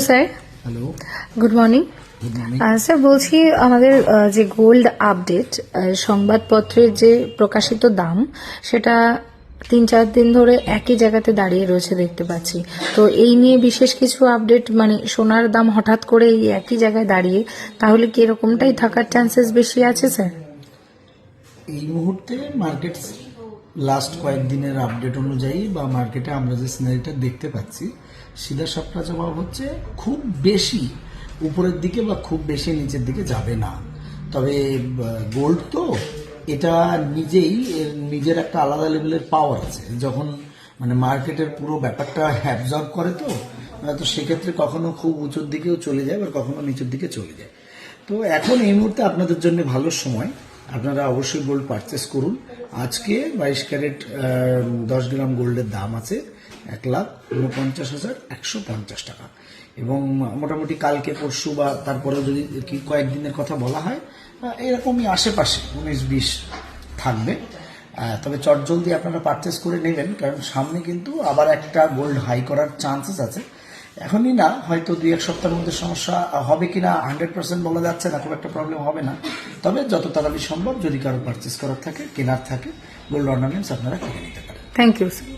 Sir hello, good morning. Good morning. Sir বলছি আমাদের যে গোল্ড আপডেট সংবাদপত্রের যে প্রকাশিত দাম সেটা 3-4 দিন ধরে একই জায়গাতে দাঁড়িয়ে রয়েছে দেখতে পাচ্ছি। তো এই নিয়ে বিশেষ কিছু আপডেট, মানে সোনার দাম হঠাৎ করে এই একই জায়গায় দাঁড়িয়ে, তাহলে কি এরকমটাই থাকার চান্সেস বেশি আছে স্যার? এই মুহূর্তে মার্কেট লাস্ট কয়েকদিনের আপডেট অনুযায়ী বা মার্কেটে আমরা যে সিনারিটা দেখতে পাচ্ছি, সিধা সাপটা জবাব হচ্ছে খুব বেশি উপরের দিকে বা খুব বেশি নিচের দিকে যাবে না। তবে গোল্ড তো এটা নিজেই এর নিজের একটা আলাদা লেভেলের পাওয়ার আছে। যখন মানে মার্কেটের পুরো ব্যাপারটা অ্যাবজর্ব করে তো সেক্ষেত্রে কখনো খুব উঁচুর দিকেও চলে যায় বা কখনো নিচের দিকে চলে যায়। তো এখন এই মুহূর্তে আপনাদের জন্য ভালো সময়, আপনারা অবশ্যই গোল্ড পারচেস করুন। আজকে 22 ক্যারেট 10 গ্রাম গোল্ডের দাম আছে 1,49,150 টাকা, এবং মোটামুটি কালকে পরশু বা তারপরে যদি কি কয়েকদিনের কথা বলা হয় এরকমই আশেপাশে 19-20 থাকবে। তবে চটজলদি আপনারা পারচেস করে নেবেন, কারণ সামনে কিন্তু আবার একটা গোল্ড হাই করার চান্সেস আছে। এখনই না, হয়তো 2-1 সপ্তাহের মধ্যে সমস্যা হবে কিনা 100% বলা যাচ্ছে না, খুব একটা প্রবলেম হবে না। তবে যত তাড়াতাড়ি সম্ভব যদি কারো পারচেস করার থাকে, কেনার থাকে, গোল্ড অর্নামেন্টস আপনারা কিনে নিতে পারেন। Thank you sir.